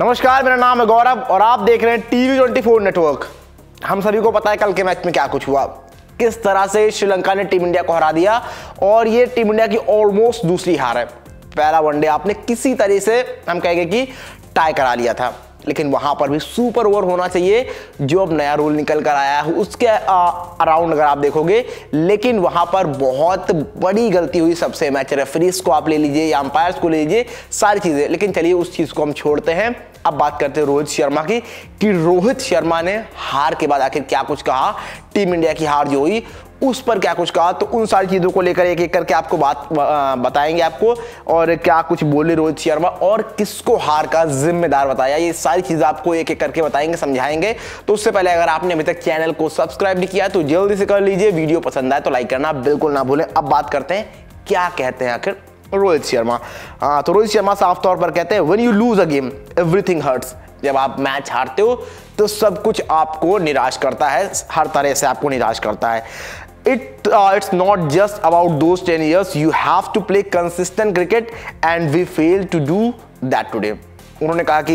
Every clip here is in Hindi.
नमस्कार, मेरा नाम है गौरव और आप देख रहे हैं TV24 नेटवर्क। हम सभी को पता है कल के मैच में क्या कुछ हुआ, किस तरह से श्रीलंका ने टीम इंडिया को हरा दिया और ये टीम इंडिया की ऑलमोस्ट दूसरी हार है। पहला वनडे आपने किसी तरह से हम कहेंगे कि टाई करा लिया था, लेकिन वहां पर भी सुपर ओवर होना चाहिए जो अब नया रूल निकल कर आया है उसके अराउंड अगर आप देखोगे, लेकिन वहां पर बहुत बड़ी गलती हुई सबसे। मैच रेफरीज को आप ले लीजिए या अंपायर्स को ले लीजिए, सारी चीजें, लेकिन चलिए उस चीज को हम छोड़ते हैं। अब बात करते हैं रोहित शर्मा की कि रोहित शर्मा ने हार के बाद आखिर क्या कुछ कहा, टीम इंडिया की हार जो हुई उस पर क्या कुछ कहा। तो उन सारी चीजों को लेकर एक एक करके आपको बात बताएंगे आपको, और क्या कुछ बोले रोहित शर्मा और किसको हार का जिम्मेदार बताया, ये सारी चीजें आपको एक एक करके बताएंगे, समझाएंगे। तो उससे पहले अगर आपने अभी तक चैनल को सब्सक्राइब नहीं किया तो जल्दी से कर लीजिए। वीडियो पसंद आए तो लाइक करना बिल्कुल ना भूलें। अब बात करते हैं क्या कहते हैं आखिर रोहित शर्मा। तो रोहित शर्मा साफ तौर पर कहते हैं when you lose a game everything hurts. जब आप मैच हारते हो तो सब कुछ आपको निराश करता है, हर तरह से आपको निराश करता है। It's not just about those 10 years. You have to play consistent cricket and we failed to do that today. उन्होंने कहा कि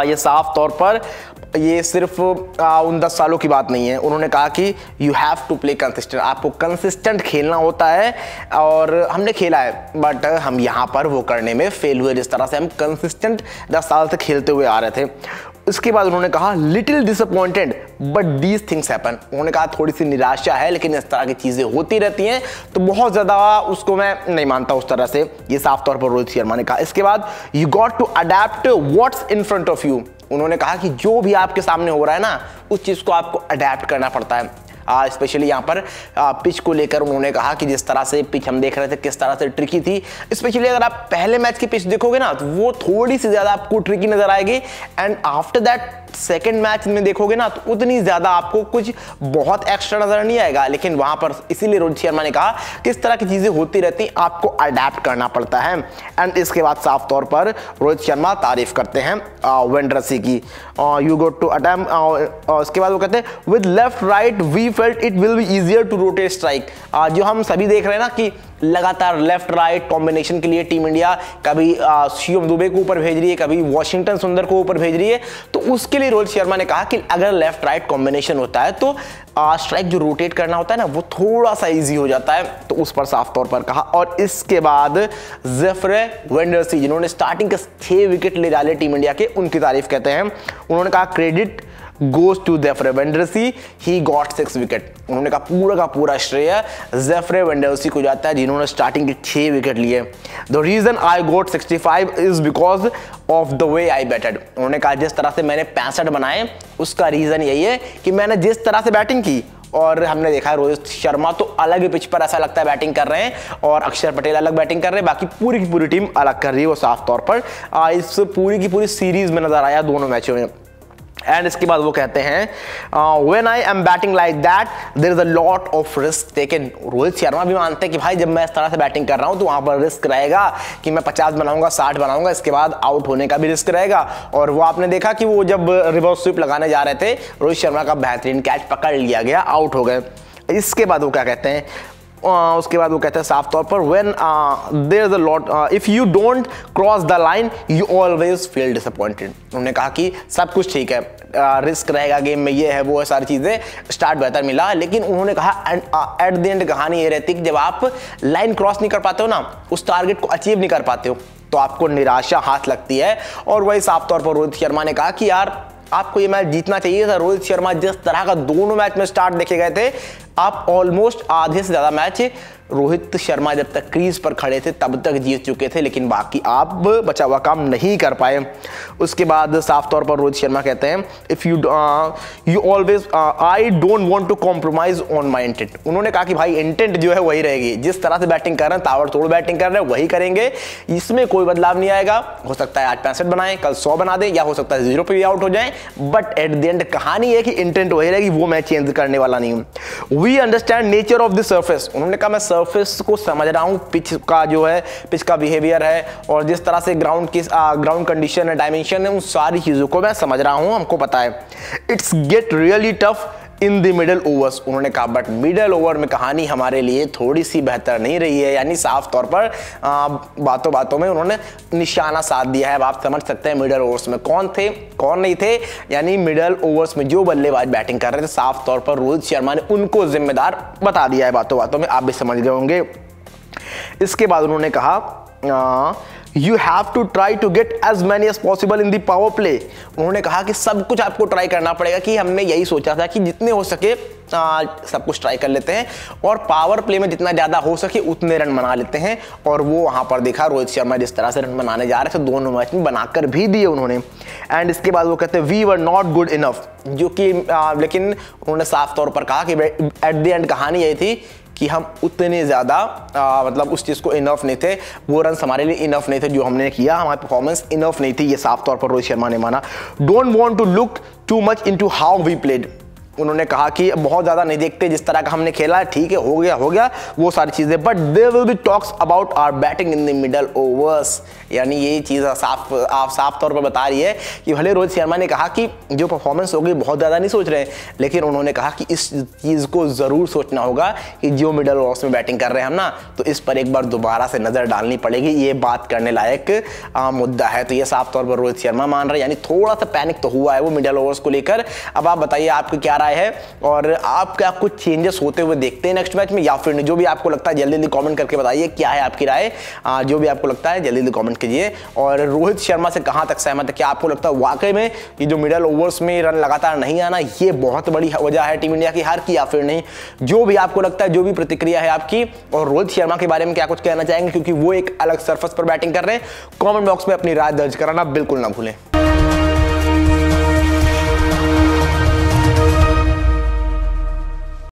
ये साफ तौर पर ये सिर्फ उन 10 सालों की बात नहीं है। उन्होंने कहा कि you have to play consistent, आपको कंसिस्टेंट खेलना होता है और हमने खेला है, बट हम यहाँ पर वो करने में फेल हुए जिस तरह से हम कंसिस्टेंट 10 साल से खेलते हुए आ रहे थे। उसके बाद उन्होंने कहा little disappointed but these things happen. उन्होंने कहा थोड़ी सी निराशा है लेकिन इस तरह की चीजें होती रहती हैं, तो बहुत ज्यादा उसको मैं नहीं मानता उस तरह से। ये साफ तौर पर रोहित शर्मा ने कहा। इसके बाद you got to adapt what's in front of you. उन्होंने कहा कि जो भी आपके सामने हो रहा है ना, उस चीज को आपको अडेप्ट करना पड़ता है। स्पेशली यहाँ पर पिच को लेकर उन्होंने कहा कि जिस तरह से पिच हम देख रहे थे किस तरह से ट्रिकी थी। स्पेशली अगर आप पहले मैच की पिच देखोगे ना तो वो थोड़ी सी ज्यादा आपको ट्रिकी नजर आएगी, and after that second match में देखोगे ना तो उतनी ज्यादा आपको कुछ बहुत एक्स्ट्रा नजर नहीं आएगा। लेकिन वहां पर इसीलिए रोहित शर्मा ने कहा कि इस तरह की चीजें होती रहती, आपको अडेप्ट करना पड़ता है। एंड इसके बाद साफ तौर पर रोहित शर्मा तारीफ करते हैं वेंड्रसी की। यू गो टू अटेम्प्ट, उसके बाद वो कहते हैं with left right we felt it will be easier to rotate strike. जो हम सभी देख रहे हैं ना कि लगातार लेफ्ट राइट कॉम्बिनेशन के लिए टीम इंडिया कभी शिवम दुबे को ऊपर भेज रही है, कभी वॉशिंगटन सुंदर को ऊपर भेज रही है, तो उसके लिए रोहित शर्मा ने कहा कि अगर लेफ्ट राइट कॉम्बिनेशन होता है तो स्ट्राइक जो रोटेट करना होता है ना वो थोड़ा सा इजी हो जाता है। तो उस पर साफ तौर पर कहा। और इसके बाद जेफ्रे वेंडरसी जिन्होंने स्टार्टिंग के 6 विकेट ले डाले टीम इंडिया के, उनकी तारीफ कहते हैं। उन्होंने कहा credit goes to Jeffrey Wendersee, he got 6 wicket. उन्होंने कहा पूरा का पूरा श्रेय जेफ्रे वेंडरसी को जाता है जिन्होंने स्टार्टिंग के 6 विकेट लिए। The reason I got 65 is because of the way I batted। उन्होंने कहा जिस तरह से मैंने 65 बनाए उसका रीजन यही है कि मैंने जिस तरह से बैटिंग की। और हमने देखा है रोहित शर्मा तो अलग पिच पर ऐसा लगता है बैटिंग कर रहे हैं और अक्षर पटेल अलग बैटिंग कर रहे हैं, बाकी पूरी की पूरी टीम अलग कर रही है। वो साफ तौर पर इस पूरी की पूरी सीरीज में नजर आया दोनों मैचों में। एंड इसके बाद वो कहते हैं when I am batting like that there is a lot of risk taken. Rohit Sharma भी मानते हैं कि भाई जब मैं इस तरह से बैटिंग कर रहा हूं तो वहां पर रिस्क रहेगा कि मैं 50 बनाऊंगा, 60 बनाऊंगा, इसके बाद आउट होने का भी रिस्क रहेगा। और वो आपने देखा कि वो जब रिवर्स स्वीप लगाने जा रहे थे, रोहित शर्मा का बेहतरीन कैच पकड़ लिया गया, आउट हो गए। इसके बाद वो क्या कहते हैं, उसके बाद वो कहते हैं साफ तौर पर when there is a lot if you don't cross the line you always feel disappointed. उन्होंने कहा कि सब कुछ ठीक है, रिस्क रहेगा गेम में, ये है वो है, सारी चीजें, स्टार्ट बेहतर मिला, लेकिन उन्होंने कहा एट द एंड कहानी ये रहती है कि जब आप लाइन क्रॉस नहीं कर पाते हो ना, उस टारगेट को अचीव नहीं कर पाते हो, तो आपको निराशा हाथ लगती है। और वही साफ तौर पर रोहित शर्मा ने कहा कि यार आपको ये मैच जीतना चाहिए था। रोहित शर्मा जिस तरह का दोनों मैच में स्टार्ट देखे गए थे, आप ऑलमोस्ट आधे से ज्यादा मैच रोहित शर्मा जब तक क्रीज पर खड़े थे तब तक जीत चुके थे, लेकिन बाकी आप बचा हुआ काम नहीं कर पाए। उसके बाद साफ तौर पर रोहित शर्मा कहते हैं if you always I don't want to compromise on my intent. उन्होंने कहा कि भाई इंटेंट जो है वही रहेगी, जिस तरह से बैटिंग कर रहे हैं, ताबड़तोड़ बैटिंग कर रहे हैं, वही करेंगे, इसमें कोई बदलाव नहीं आएगा। हो सकता है आज 65 बनाए, कल 100 बना दे, या हो सकता है 0 पे भी आउट हो जाए, बट एट द एंड कहानी है कि इंटेंट वही रहेगी, वो मैं चेंज करने वाला नहीं हूं। We understand nature of the surface. उन्होंने कहा मैं सर्फेस को समझ रहा हूं, पिच का जो है, पिच का बिहेवियर है और जिस तरह से ग्राउंड की ग्राउंड कंडीशन है, डायमेंशन है, उन सारी चीजों को मैं समझ रहा हूं, हमको पता है। It's get really tough in the middle overs, उन्होंने कहा बट मिडल ओवर में कहानी हमारे लिए थोड़ी सी बेहतर नहीं रही है। यानी साफ तौर पर बातों बातों में उन्होंने निशाना साध दिया है। अब आप समझ सकते हैं मिडल ओवर्स में कौन थे कौन नहीं थे। यानी मिडल ओवर्स में जो बल्लेबाज बैटिंग कर रहे थे साफ तौर पर रोहित शर्मा ने उनको जिम्मेदार बता दिया है बातों बातों में, आप भी समझ गए होंगे। इसके बाद उन्होंने कहा you have to try to get as many as possible in the power play. उन्होंने कहा कि सब कुछ आपको ट्राई करना पड़ेगा, कि हमने यही सोचा था कि जितने हो सके सब कुछ ट्राई कर लेते हैं और पावर प्ले में जितना ज़्यादा हो सके उतने रन बना लेते हैं। और वो वहाँ पर देखा रोहित शर्मा जिस तरह से रन बनाने जा रहे थे, दोनों मैच में बनाकर भी दिए उन्होंने। एंड इसके बाद वो कहते हैं we were not good enough, जो कि लेकिन उन्होंने साफ तौर पर कहा कि एट द एंड कहानी यही थी कि हम उतने ज़्यादा मतलब उस चीज़ को इनफ नहीं थे, वो रन हमारे लिए इनफ नहीं थे जो हमने किया, हमारी परफॉर्मेंस इनफ नहीं थी, ये साफ तौर पर रोहित शर्मा ने माना। Don't want to look too much into how we played. उन्होंने कहा कि बहुत ज़्यादा नहीं देखते जिस तरह का हमने खेला है, ठीक है हो गया वो सारी चीज़ें, but there will be talks about our batting in the middle overs. यानी ये चीज़ साफ तौर पर बता रही है कि भले रोहित शर्मा ने कहा कि जो परफॉर्मेंस होगी बहुत ज़्यादा नहीं सोच रहे हैं, लेकिन उन्होंने कहा कि इस चीज़ को ज़रूर सोचना होगा कि जो मिडल ओवर्स में बैटिंग कर रहे हैं हम ना, तो इस पर एक बार दोबारा से नज़र डालनी पड़ेगी, ये बात करने लायक मुद्दा है। तो ये साफ तौर पर रोहित शर्मा मान रहे हैं, यानी थोड़ा सा पैनिक तो हुआ है वो मिडल ओवर्स को लेकर। अब आप बताइए आपकी क्या राय है और आप क्या कुछ चेंजेस होते हुए देखते हैं नेक्स्ट मैच में या फिर नहीं, जो भी आपको लगता है जल्दी जल्दी कमेंट करके बताइए क्या है आपकी राय। जो भी आपको लगता है जल्दी जल्दी कमेंट कीजिए। और रोहित शर्मा से कहां तक सहमत है, क्या आपको लगता है वाकई में ये जो मिडल ओवर्स में रन लगातार नहीं आना ये बहुत बड़ी वजह है टीम इंडिया की हार की या फिर नहीं? जो भी आपको लगता है, जो भी प्रतिक्रिया है आपकी, और रोहित शर्मा के बारे में क्या कुछ कहना चाहेंगे क्योंकि वो एक अलग सरफेस पर बैटिंग कर रहे हैं, कमेंट बॉक्स में अपनी राय दर्ज कराना बिल्कुल ना भूलें।